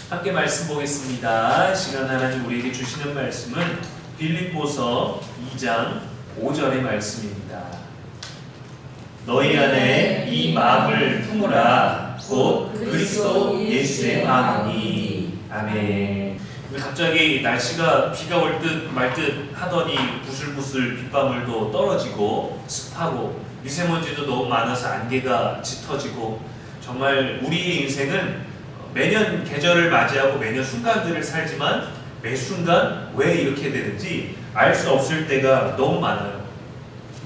함께 말씀 보겠습니다. 시간 하나님 우리에게 주시는 말씀은 빌립보서 2장 5절의 말씀입니다. 너희 안에 이 마음을 품으라. 곧 그리스도 예수의 마음이니. 아멘. 갑자기 날씨가 비가 올 듯 말 듯 하더니 부슬부슬 빗방울도 떨어지고 습하고 미세먼지도 너무 많아서 안개가 짙어지고, 정말 우리의 인생은 매년 계절을 맞이하고 매년 순간들을 살지만 매 순간 왜 이렇게 되는지 알 수 없을 때가 너무 많아요.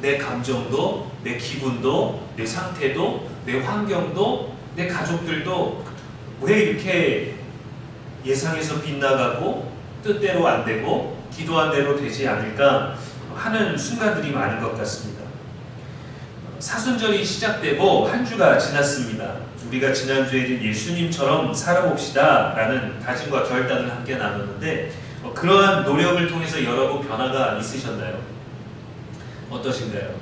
내 감정도, 내 기분도, 내 상태도, 내 환경도, 내 가족들도 왜 이렇게 예상에서 빗나가고 뜻대로 안 되고 기도한 대로 되지 않을까 하는 순간들이 많은 것 같습니다. 사순절이 시작되고 한 주가 지났습니다. 우리가 지난주에 예수님처럼 살아봅시다 라는 다짐과 결단을 함께 나눴는데, 그러한 노력을 통해서 여러분 변화가 있으셨나요? 어떠신가요?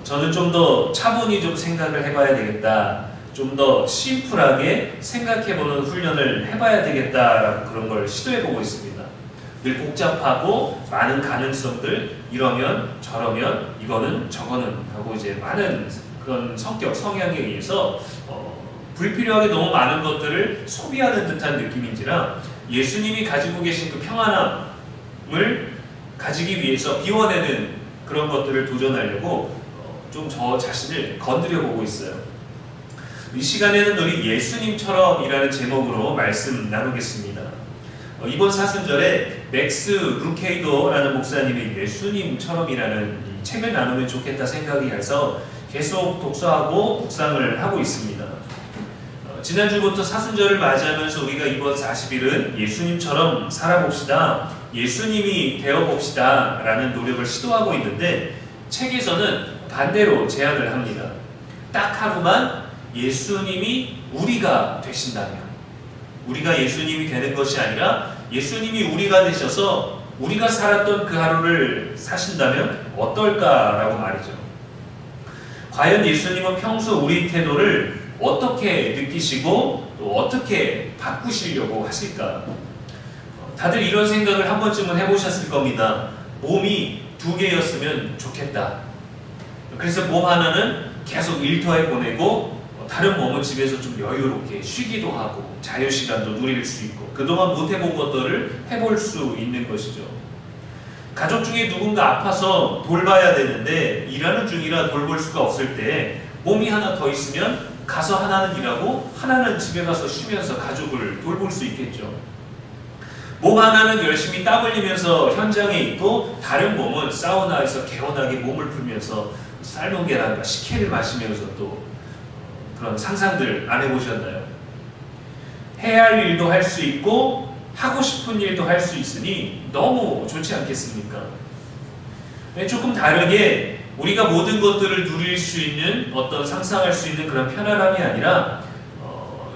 저는 좀 더 차분히 좀 생각을 해봐야 되겠다, 좀 더 심플하게 생각해보는 훈련을 해봐야 되겠다라고 그런 걸 시도해보고 있습니다. 늘 복잡하고 많은 가능성들, 이러면 저러면 이거는 저거는 하고 이제 많은 그런 성격, 성향에 의해서 불필요하게 너무 많은 것들을 소비하는 듯한 느낌인지라 예수님이 가지고 계신 그 평안함을 가지기 위해서 비워내는 그런 것들을 도전하려고 좀 저 자신을 건드려 보고 있어요. 이 시간에는 우리 예수님처럼이라는 제목으로 말씀 나누겠습니다. 이번 사순절에 맥스 루케이도라는 목사님의 예수님처럼이라는 책을 나누면 좋겠다 생각이 해서 계속 독서하고 묵상을 하고 있습니다. 지난주부터 사순절을 맞이하면서 우리가 이번 40일은 예수님처럼 살아봅시다, 예수님이 되어봅시다 라는 노력을 시도하고 있는데, 책에서는 반대로 제안을 합니다. 딱 하루만 예수님이 우리가 되신다면, 우리가 예수님이 되는 것이 아니라 예수님이 우리가 되셔서 우리가 살았던 그 하루를 사신다면 어떨까라고 말이죠. 과연 예수님은 평소 우리 태도를 어떻게 느끼시고 또 어떻게 바꾸시려고 하실까? 다들 이런 생각을 한 번쯤은 해보셨을 겁니다. 몸이 2개였으면 좋겠다. 그래서 몸 하나는 계속 일터에 보내고 다른 몸은 집에서 좀 여유롭게 쉬기도 하고 자유시간도 누릴 수 있고 그동안 못 해본 것들을 해볼 수 있는 것이죠. 가족 중에 누군가 아파서 돌봐야 되는데 일하는 중이라 돌볼 수가 없을 때 몸이 하나 더 있으면 가서 하나는 일하고 하나는 집에 가서 쉬면서 가족을 돌볼 수 있겠죠. 몸 하나는 열심히 땀 흘리면서 현장에 있고 다른 몸은 사우나에서 개운하게 몸을 풀면서 삶은 계란과 식혜를 마시면서 또 그런 상상들 안 해보셨나요? 해야 할 일도 할 수 있고 하고 싶은 일도 할 수 있으니 너무 좋지 않겠습니까? 조금 다르게 우리가 모든 것들을 누릴 수 있는 어떤 상상할 수 있는 그런 편안함이 아니라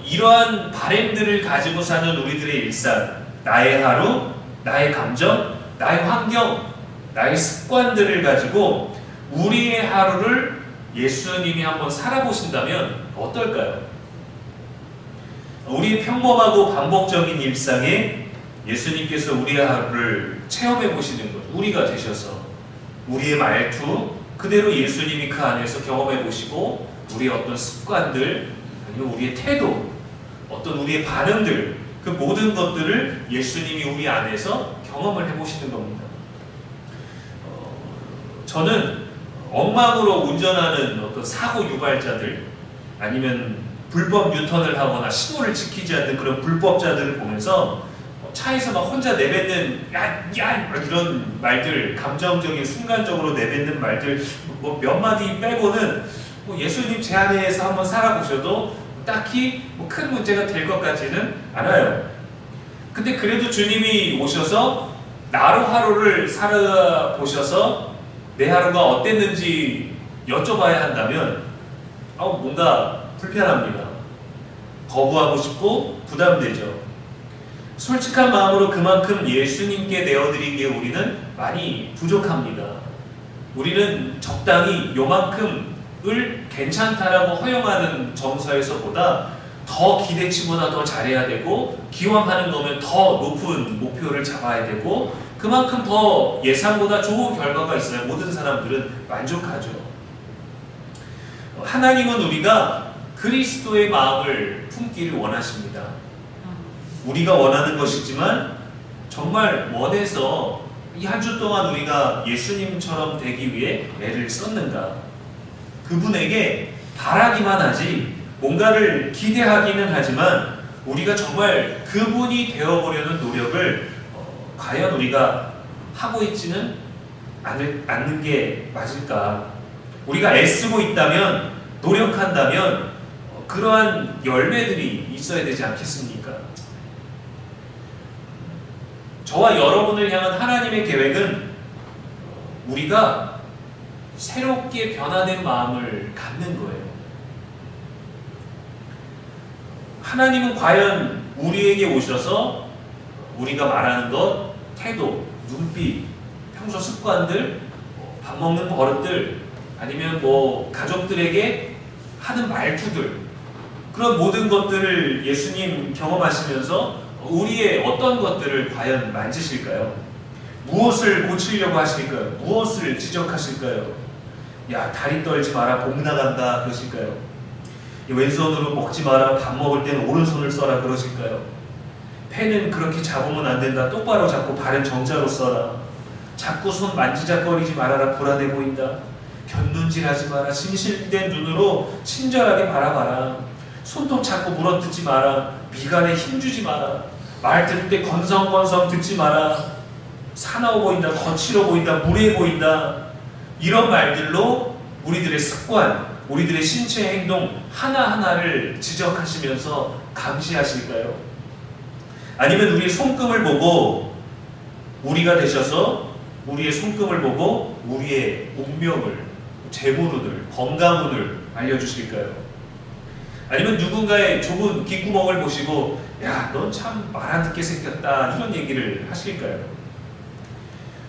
이러한 바램들을 가지고 사는 우리들의 일상, 나의 하루, 나의 감정, 나의 환경, 나의 습관들을 가지고 우리의 하루를 예수님이 한번 살아보신다면 어떨까요? 우리의 평범하고 반복적인 일상에 예수님께서 우리의 하루를 체험해 보시는 것, 우리가 되셔서 우리의 말투 그대로 예수님이 그 안에서 경험해 보시고 우리의 어떤 습관들, 아니면 우리의 태도, 어떤 우리의 반응들, 그 모든 것들을 예수님이 우리 안에서 경험을 해보시는 겁니다. 저는 엉망으로 운전하는 어떤 사고 유발자들, 아니면 불법 유턴을 하거나 신호를 지키지 않는 그런 불법자들을 보면서 차에서 막 혼자 내뱉는 야 이런 말들, 감정적인 순간적으로 내뱉는 말들 뭐 몇 마디 빼고는 예수님 제 안에서 한번 살아보셔도 딱히 큰 문제가 될 것 같지는 않아요. 근데 그래도 주님이 오셔서 나로 하루를 살아보셔서 내 하루가 어땠는지 여쭤봐야 한다면 뭔가 불편합니다. 거부하고 싶고 부담되죠. 솔직한 마음으로 그만큼 예수님께 내어드리기에 우리는 많이 부족합니다. 우리는 적당히 요만큼을 괜찮다라고 허용하는 정서에서보다 더 기대치보다 더 잘해야 되고, 기왕 하는 거면 더 높은 목표를 잡아야 되고, 그만큼 더 예상보다 좋은 결과가 있어야 모든 사람들은 만족하죠. 하나님은 우리가 그리스도의 마음을 품기를 원하십니다. 우리가 원하는 것이지만 정말 원해서 이 한 주 동안 우리가 예수님처럼 되기 위해 애를 썼는가? 그분에게 바라기만 하지 뭔가를 기대하기는 하지만 우리가 정말 그분이 되어보려는 노력을 과연 우리가 하고 있지는 않는 게 맞을까? 우리가 애쓰고 있다면, 노력한다면 그러한 열매들이 있어야 되지 않겠습니까? 저와 여러분을 향한 하나님의 계획은 우리가 새롭게 변화된 마음을 갖는 거예요. 하나님은 과연 우리에게 오셔서 우리가 말하는 것, 태도, 눈빛, 평소 습관들, 밥 먹는 버릇들, 아니면 가족들에게 하는 말투들, 그런 모든 것들을 예수님 경험하시면서 우리의 어떤 것들을 과연 만지실까요? 무엇을 고치려고 하실까요? 무엇을 지적하실까요? 야, 다리 떨지 마라, 복 나간다 그러실까요? 왼손으로 먹지 마라, 밥 먹을 때는 오른손을 써라 그러실까요? 펜은 그렇게 잡으면 안 된다, 똑바로 잡고 발은 정자로 써라, 자꾸 손 만지작거리지 말아라, 불안해 보인다, 곁눈질하지 마라, 진실된 눈으로 친절하게 바라봐라, 손톱 자꾸 물어뜯지 마라, 미간에 힘주지 마라, 말 들을 때 건성건성 듣지 마라, 사나워 보인다, 거칠어 보인다, 무례해 보인다, 이런 말들로 우리들의 습관, 우리들의 신체 행동 하나하나를 지적하시면서 감시하실까요? 아니면 우리의 손금을 보고 우리가 되셔서 우리의 손금을 보고 우리의 운명을, 재물운을, 건강운을 알려주실까요? 아니면 누군가의 좁은 귓구멍을 보시고 야, 넌 참 말 안 듣게 생겼다, 이런 얘기를 하실까요?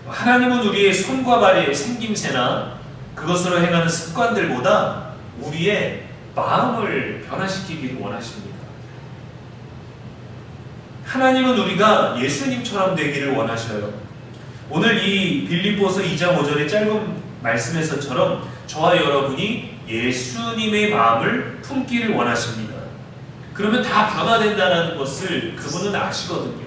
하나님은 우리의 손과 발의 생김새나 그것으로 행하는 습관들보다 우리의 마음을 변화시키기를 원하십니다. 하나님은 우리가 예수님처럼 되기를 원하셔요. 오늘 이 빌립보서 2장 5절의 짧은 말씀에서처럼 저와 여러분이 예수님의 마음을 품기를 원하십니다. 그러면 다 변화된다는 것을 그분은 아시거든요.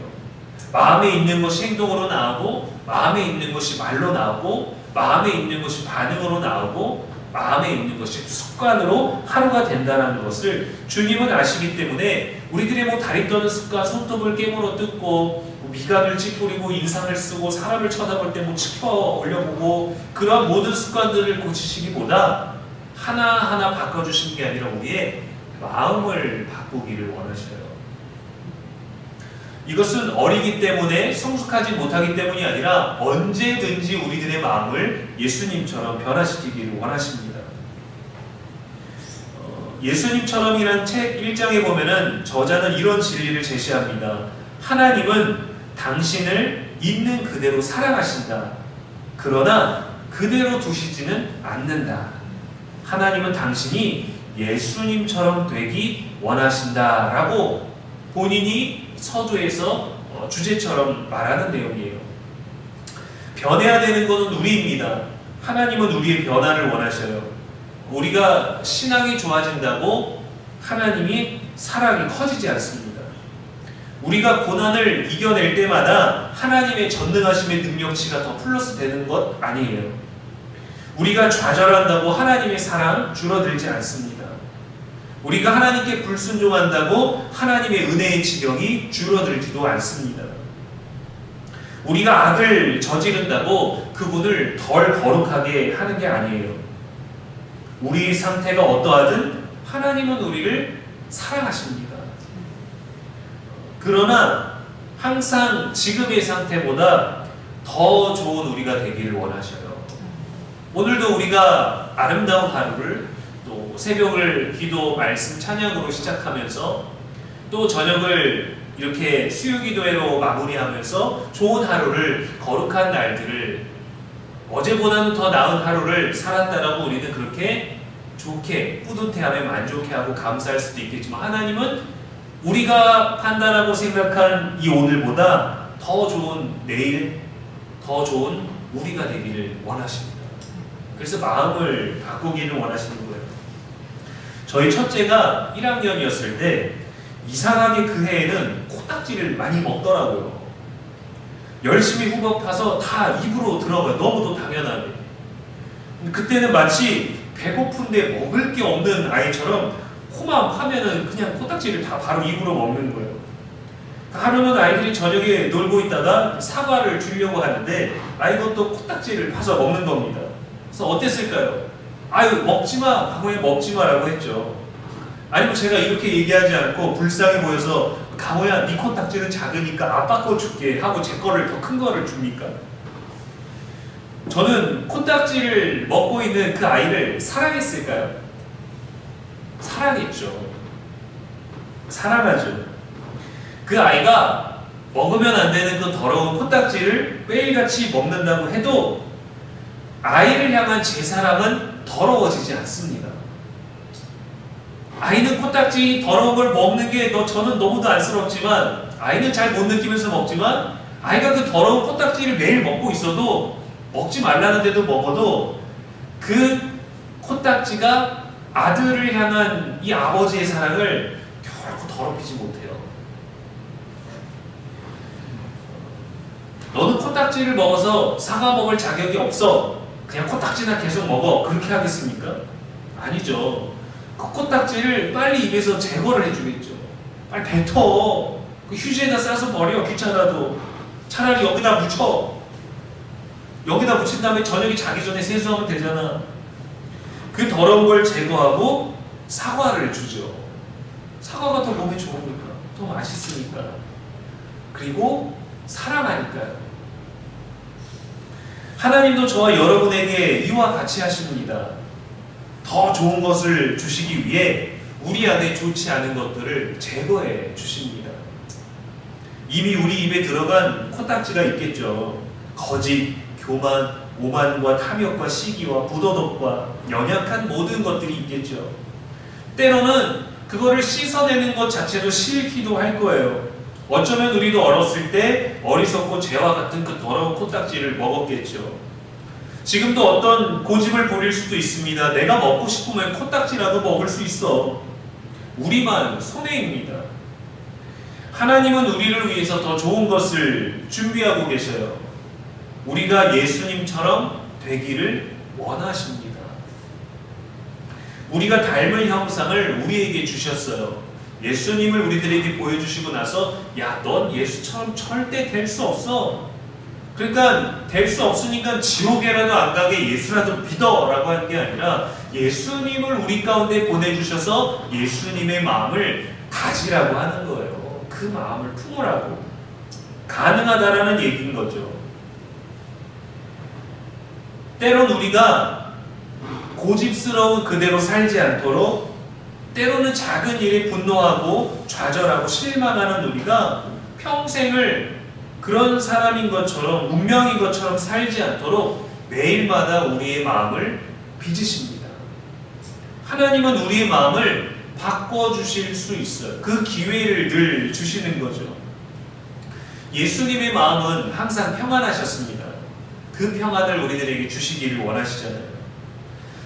마음에 있는 것이 행동으로 나오고, 마음에 있는 것이 말로 나오고, 마음에 있는 것이 반응으로 나오고, 마음에 있는 것이 습관으로 하루가 된다는 것을 주님은 아시기 때문에 우리들의 다리 떠는 습관, 손톱을 깨물어 뜯고, 미간을 찌푸리고, 인상을 쓰고, 사람을 쳐다볼 때 치켜 올려보고, 그런 모든 습관들을 고치시기보다 하나하나 바꿔주시는 게 아니라 우리의 마음을 바꾸기를 원하셔요. 이것은 어리기 때문에, 성숙하지 못하기 때문이 아니라 언제든지 우리들의 마음을 예수님처럼 변화시키기를 원하십니다. 예수님처럼이라는 책 1장에 보면은 저자는 이런 진리를 제시합니다. 하나님은 당신을 있는 그대로 사랑하신다. 그러나 그대로 두시지는 않는다. 하나님은 당신이 예수님처럼 되기 원하신다라고 본인이 서두에서 주제처럼 말하는 내용이에요. 변해야 되는 것은 우리입니다. 하나님은 우리의 변화를 원하셔요. 우리가 신앙이 좋아진다고 하나님이 사랑이 커지지 않습니다. 우리가 고난을 이겨낼 때마다 하나님의 전능하심의 능력치가 더 플러스 되는 것 아니에요. 우리가 좌절한다고 하나님의 사랑 줄어들지 않습니다. 우리가 하나님께 불순종한다고 하나님의 은혜의 지경이 줄어들지도 않습니다. 우리가 악을 저지른다고 그분을 덜 거룩하게 하는 게 아니에요. 우리 상태가 어떠하든 하나님은 우리를 사랑하십니다. 그러나 항상 지금의 상태보다 더 좋은 우리가 되기를 원하셔요. 오늘도 우리가 아름다운 하루를, 또 새벽을 기도, 말씀, 찬양으로 시작하면서 또 저녁을 이렇게 수요기도회로 마무리하면서 좋은 하루를, 거룩한 날들을, 어제보다는 더 나은 하루를 살았다라고 우리는 그렇게 좋게 뿌듯해하며 만족해하고 감사할 수도 있겠지만 하나님은 우리가 판단하고 생각한 이 오늘보다 더 좋은 내일, 더 좋은 우리가 되기를 원하십니다. 그래서 마음을 바꾸기를 원하시는 거예요. 저희 첫째가 1학년이었을 때 이상하게 그 해에는 코딱지를 많이 먹더라고요. 열심히 후보 파서 다 입으로 들어가요. 너무도 당연하게. 그때는 마치 배고픈데 먹을 게 없는 아이처럼 코만 파면은 그냥 코딱지를 다 바로 입으로 먹는 거예요. 하루는 아이들이 저녁에 놀고 있다가 사과를 주려고 하는데 아이가 또 코딱지를 파서 먹는 겁니다. 그래서 어땠을까요? 아유 먹지마, 강호야 먹지마라고 했죠. 아니면 제가 이렇게 얘기하지 않고 불쌍해 보여서 강호야 네 코딱지는 작으니까 아빠 거 줄게 하고 제 거를 더 큰 거를 줍니까? 저는 코딱지를 먹고 있는 그 아이를 사랑했을까요? 사랑했죠. 사랑하죠. 그 아이가 먹으면 안 되는 그 더러운 코딱지를 매일같이 먹는다고 해도 아이를 향한 제 사랑은 더러워지지 않습니다. 아이는 코딱지 더러운 걸 먹는 게 저는 너무도 안쓰럽지만 아이는 잘 못 느끼면서 먹지만 아이가 그 더러운 코딱지를 매일 먹고 있어도 먹지 말라는데도 먹어도 그 코딱지가 아들을 향한 이 아버지의 사랑을 결코 더럽히지 못해요. 너는 코딱지를 먹어서 사과 먹을 자격이 없어. 그냥 코딱지나 계속 먹어. 그렇게 하겠습니까? 아니죠. 그 코딱지를 빨리 입에서 제거를 해주겠죠. 빨리 뱉어. 그 휴지에다 싸서 버려. 귀찮아도. 차라리 여기다 묻혀. 여기다 묻힌 다음에 저녁에 자기 전에 세수하면 되잖아. 그 더러운 걸 제거하고 사과를 주죠. 사과가 더 몸에 좋으니까, 더 맛있으니까, 그리고 사랑하니까요. 하나님도 저와 여러분에게 이와 같이 하십니다. 더 좋은 것을 주시기 위해 우리 안에 좋지 않은 것들을 제거해 주십니다. 이미 우리 입에 들어간 코딱지가 있겠죠. 거짓, 교만, 오만과 탐욕과 시기와 부도덕과 연약한 모든 것들이 있겠죠. 때로는 그거를 씻어내는 것 자체도 싫기도 할 거예요. 어쩌면 우리도 어렸을 때 어리석고 죄와 같은 그 더러운 코딱지를 먹었겠죠. 지금도 어떤 고집을 부릴 수도 있습니다. 내가 먹고 싶으면 코딱지라도 먹을 수 있어. 우리만 손해입니다. 하나님은 우리를 위해서 더 좋은 것을 준비하고 계셔요. 우리가 예수님처럼 되기를 원하십니다. 우리가 닮을 형상을 우리에게 주셨어요. 예수님을 우리들에게 보여주시고 나서 야, 넌 예수처럼 절대 될 수 없어. 그러니까 될 수 없으니까 지옥에라도 안 가게 예수라도 믿어 라고 하는 게 아니라 예수님을 우리 가운데 보내주셔서 예수님의 마음을 가지라고 하는 거예요. 그 마음을 품으라고. 가능하다라는 얘기인 거죠. 때론 우리가 고집스러운 그대로 살지 않도록 때로는 작은 일에 분노하고 좌절하고 실망하는 우리가 평생을 그런 사람인 것처럼 운명인 것처럼 살지 않도록 매일마다 우리의 마음을 빚으십니다. 하나님은 우리의 마음을 바꿔주실 수 있어요. 그 기회를 늘 주시는 거죠. 예수님의 마음은 항상 평안하셨습니다. 그 평안을 우리들에게 주시기를 원하시잖아요.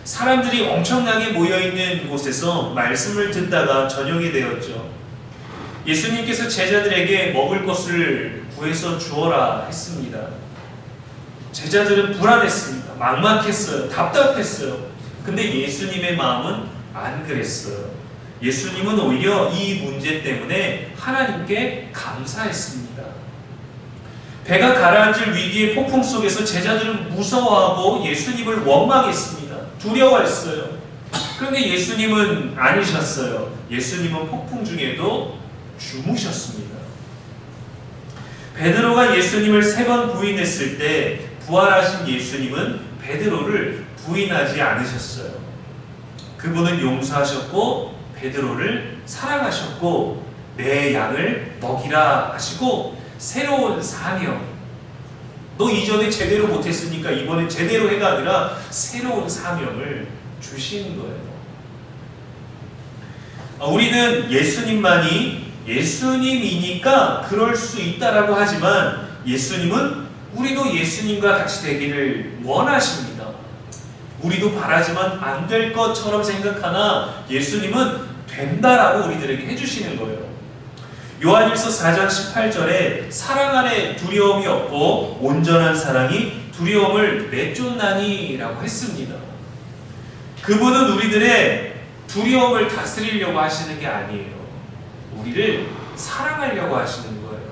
사람들이 엄청나게 모여있는 곳에서 말씀을 듣다가 저녁이 되었죠. 예수님께서 제자들에게 먹을 것을 구해서 주어라 했습니다. 제자들은 불안했습니다. 막막했어요. 답답했어요. 근데 예수님의 마음은 안 그랬어요. 예수님은 오히려 이 문제 때문에 하나님께 감사했습니다. 배가 가라앉을 위기의 폭풍 속에서 제자들은 무서워하고 예수님을 원망했습니다. 두려워했어요. 그런데 예수님은 아니셨어요. 예수님은 폭풍 중에도 주무셨습니다. 베드로가 예수님을 3번 부인했을 때 부활하신 예수님은 베드로를 부인하지 않으셨어요. 그분은 용서하셨고 베드로를 사랑하셨고 내 양을 먹이라 하시고 새로운 사명, 너 이전에 제대로 못했으니까 이번엔 제대로 해가 아니라 새로운 사명을 주신 거예요. 우리는 예수님이니까 그럴 수 있다라고 하지만 예수님은 우리도 예수님과 같이 되기를 원하십니다. 우리도 바라지만 안 될 것처럼 생각하나 예수님은 된다라고 우리들에게 해주시는 거예요. 요한일서 4장 18절에 사랑 안에 두려움이 없고 온전한 사랑이 두려움을 내쫓나니라고 했습니다. 그분은 우리들의 두려움을 다스리려고 하시는 게 아니에요. 우리를 사랑하려고 하시는 거예요.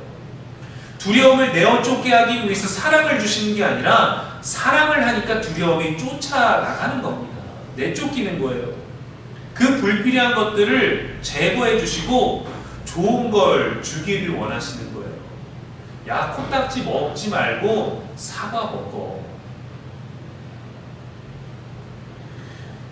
두려움을 내어쫓게 하기 위해서 사랑을 주시는 게 아니라 사랑을 하니까 두려움이 쫓아나가는 겁니다. 내쫓기는 거예요. 그 불필요한 것들을 제거해 주시고 좋은 걸 주기를 원하시는 거예요. 야, 코딱지 먹지 말고 사과 먹어.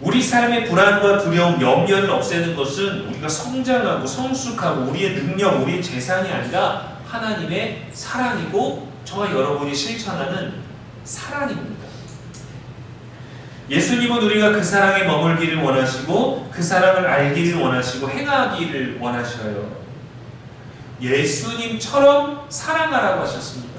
우리 삶의 불안과 두려움, 염려를 없애는 것은 우리가 성장하고 성숙하고 우리의 능력, 우리의 재산이 아니라 하나님의 사랑이고 저와 여러분이 실천하는 사랑입니다. 예수님은 우리가 그 사랑에 머물기를 원하시고 그 사랑을 알기를 원하시고 행하기를 원하셔요. 예수님처럼 사랑하라고 하셨습니다.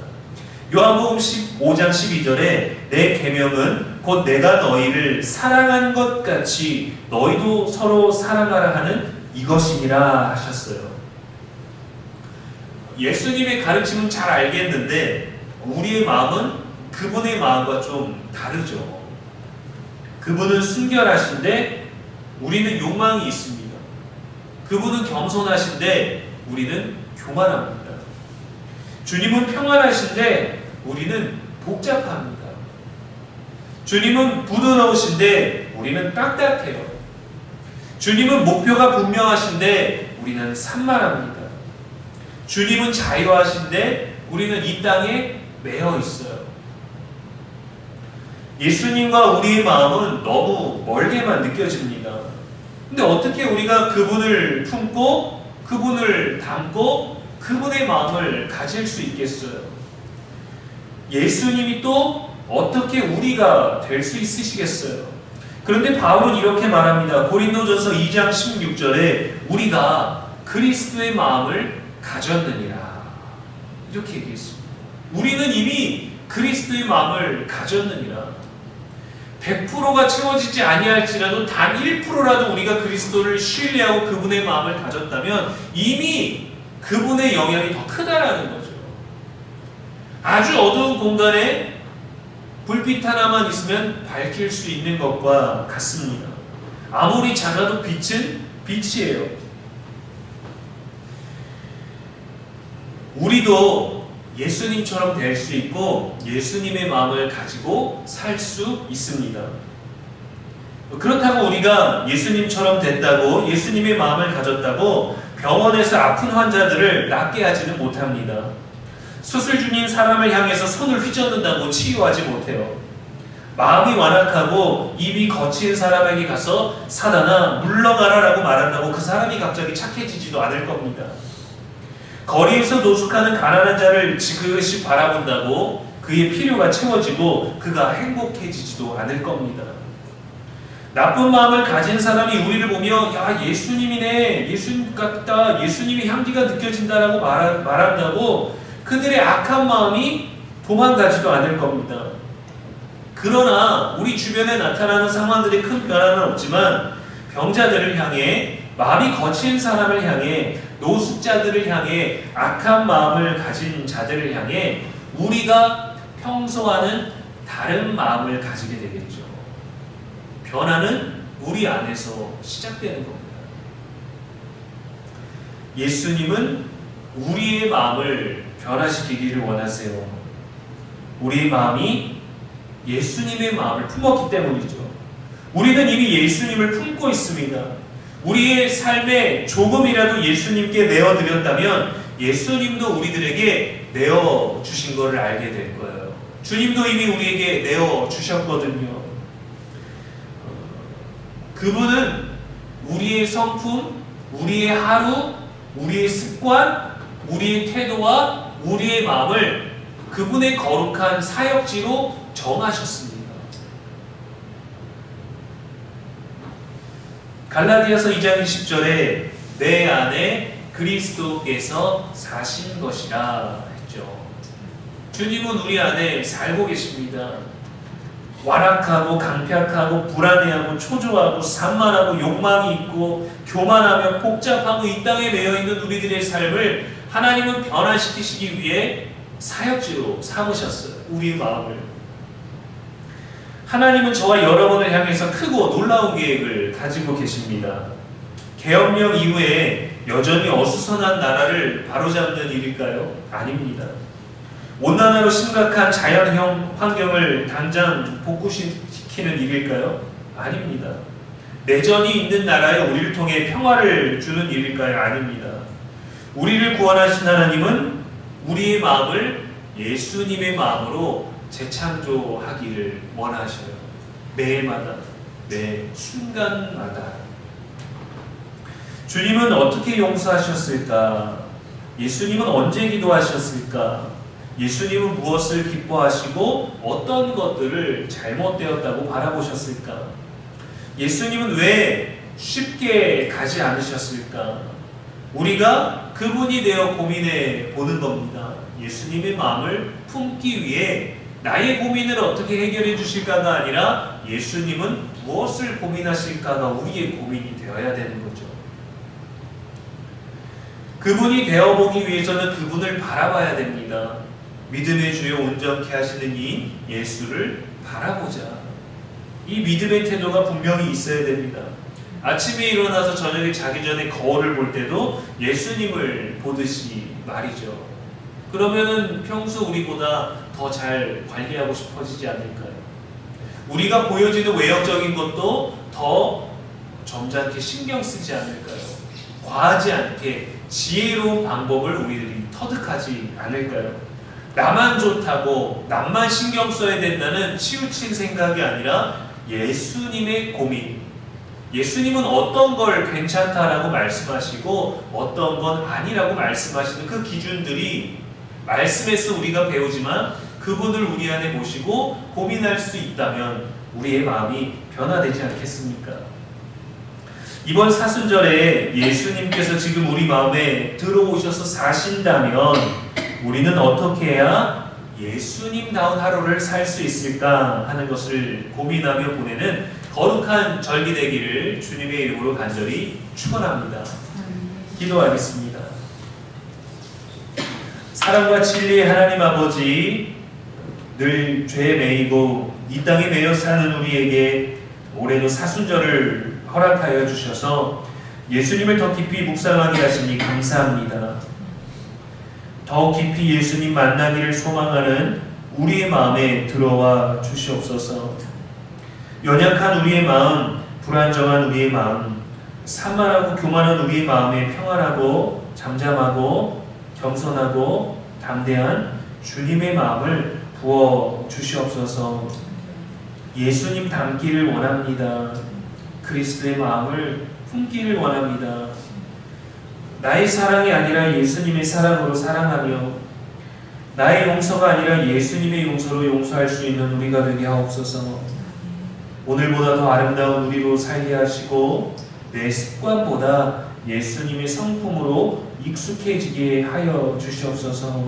요한복음 15장 12절에 내 계명은 곧 내가 너희를 사랑한 것 같이 너희도 서로 사랑하라 하는 이것이니라 하셨어요. 예수님의 가르침은 잘 알겠는데 우리의 마음은 그분의 마음과 좀 다르죠. 그분은 순결하신데 우리는 욕망이 있습니다. 그분은 겸손하신데 우리는 교만합니다. 주님은 평안하신데 우리는 복잡합니다. 주님은 부드러우신데 우리는 딱딱해요. 주님은 목표가 분명하신데 우리는 산만합니다. 주님은 자유하신데 우리는 이 땅에 매여 있어요. 예수님과 우리의 마음은 너무 멀게만 느껴집니다. 근데 어떻게 우리가 그분을 품고 그분을 담고 그분의 마음을 가질 수 있겠어요? 예수님이 또 어떻게 우리가 될 수 있으시겠어요? 그런데 바울은 이렇게 말합니다. 고린도전서 2장 16절에 우리가 그리스도의 마음을 가졌느니라 이렇게 얘기했습니다. 우리는 이미 그리스도의 마음을 가졌느니라. 100%가 채워지지 아니할지라도 단 1%라도 우리가 그리스도를 신뢰하고 그분의 마음을 가졌다면 이미 그분의 영향이 더 크다라는 거죠. 아주 어두운 공간에 불빛 하나만 있으면 밝힐 수 있는 것과 같습니다. 아무리 작아도 빛은 빛이에요. 우리도 예수님처럼 될 수 있고 예수님의 마음을 가지고 살 수 있습니다. 그렇다고 우리가 예수님처럼 됐다고 예수님의 마음을 가졌다고 병원에서 아픈 환자들을 낫게 하지는 못합니다. 수술 중인 사람을 향해서 손을 휘젓는다고 치유하지 못해요. 마음이 완악하고 입이 거친 사람에게 가서 사단아 물러가라 라고 말한다고 그 사람이 갑자기 착해지지도 않을 겁니다. 거리에서 노숙하는 가난한 자를 지그시 바라본다고 그의 필요가 채워지고 그가 행복해지지도 않을 겁니다. 나쁜 마음을 가진 사람이 우리를 보며 야 예수님이네, 예수님 같다, 예수님의 향기가 느껴진다라고 말한다고 그들의 악한 마음이 도망가지도 않을 겁니다. 그러나 우리 주변에 나타나는 상황들이 큰 변화는 없지만 병자들을 향해, 마음이 거친 사람을 향해, 노숙자들을 향해, 악한 마음을 가진 자들을 향해 우리가 평소와는 다른 마음을 가지게 되겠죠. 변화는 우리 안에서 시작되는 겁니다. 예수님은 우리의 마음을 변화시키기를 원하세요. 우리의 마음이 예수님의 마음을 품었기 때문이죠. 우리는 이미 예수님을 품고 있습니다. 우리의 삶에 조금이라도 예수님께 내어드렸다면 예수님도 우리들에게 내어주신 것을 알게 될 거예요. 주님도 이미 우리에게 내어주셨거든요. 그분은 우리의 성품, 우리의 하루, 우리의 습관, 우리의 태도와 우리의 마음을 그분의 거룩한 사역지로 정하셨습니다. 갈라디아서 2장 20절에 내 안에 그리스도께서 사신 것이라 했죠. 주님은 우리 안에 살고 계십니다. 완악하고 강팍하고 불안해하고 초조하고 산만하고 욕망이 있고 교만하며 복잡하고 이 땅에 매여있는 우리들의 삶을 하나님은 변화시키시기 위해 사역지로 삼으셨어요. 우리의 마음을. 하나님은 저와 여러분을 향해서 크고 놀라운 계획을 가지고 계십니다. 계엄령 이후에 여전히 어수선한 나라를 바로잡는 일일까요? 아닙니다. 온난화로 심각한 자연형 환경을 당장 복구시키는 일일까요? 아닙니다. 내전이 있는 나라에 우리를 통해 평화를 주는 일일까요? 아닙니다. 우리를 구원하신 하나님은 우리의 마음을 예수님의 마음으로 재창조하기를 원하셔요. 매일마다, 매 순간마다. 주님은 어떻게 용서하셨을까? 예수님은 언제 기도하셨을까? 예수님은 무엇을 기뻐하시고 어떤 것들을 잘못되었다고 바라보셨을까? 예수님은 왜 쉽게 가지 않으셨을까? 우리가 그분이 되어 고민해 보는 겁니다. 예수님의 마음을 품기 위해 나의 고민을 어떻게 해결해 주실까가 아니라 예수님은 무엇을 고민하실까가 우리의 고민이 되어야 되는 거죠. 그분이 되어보기 위해서는 그분을 바라봐야 됩니다. 믿음의 주여 온전케 하시는 이 예수를 바라보자. 이 믿음의 태도가 분명히 있어야 됩니다. 아침에 일어나서 저녁에 자기 전에 거울을 볼 때도 예수님을 보듯이 말이죠. 그러면은 평소 우리보다 더 잘 관리하고 싶어지지 않을까요? 우리가 보여지는 외형적인 것도 더 점잖게 신경 쓰지 않을까요? 과하지 않게 지혜로운 방법을 우리들이 터득하지 않을까요? 나만 좋다고 남만 신경 써야 된다는 치우친 생각이 아니라 예수님의 고민. 예수님은 어떤 걸 괜찮다라고 말씀하시고 어떤 건 아니라고 말씀하시는 그 기준들이 말씀에서 우리가 배우지만 그분을 우리 안에 모시고 고민할 수 있다면 우리의 마음이 변화되지 않겠습니까? 이번 사순절에 예수님께서 지금 우리 마음에 들어오셔서 사신다면 우리는 어떻게 해야 예수님다운 하루를 살 수 있을까 하는 것을 고민하며 보내는 거룩한 절기 되기를 주님의 이름으로 간절히 축원합니다. 기도하겠습니다. 사랑과 진리의 하나님 아버지, 늘 죄에 매이고 이 땅에 매여 사는 우리에게 올해도 사순절을 허락하여 주셔서 예수님을 더 깊이 묵상하게 하시니 감사합니다. 더 깊이 예수님 만나기를 소망하는 우리의 마음에 들어와 주시옵소서. 연약한 우리의 마음, 불안정한 우리의 마음, 산만하고 교만한 우리의 마음에 평안하고 잠잠하고 겸손하고 담대한 주님의 마음을 부어 주시옵소서. 예수님 닮기를 원합니다. 그리스도의 마음을 품기를 원합니다. 나의 사랑이 아니라 예수님의 사랑으로 사랑하며 나의 용서가 아니라 예수님의 용서로 용서할 수 있는 우리가 되게 하옵소서. 오늘보다 더 아름다운 우리로 살게 하시고 내 습관보다 예수님의 성품으로 익숙해지게 하여 주시옵소서.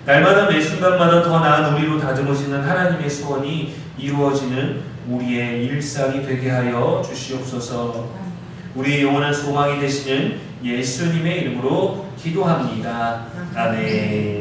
날마다 매 순간마다 더 나은 우리로 다듬으시는 하나님의 소원이 이루어지는 우리의 일상이 되게 하여 주시옵소서. 우리의 영원한 소망이 되시는 예수님의 이름으로 기도합니다. 아멘.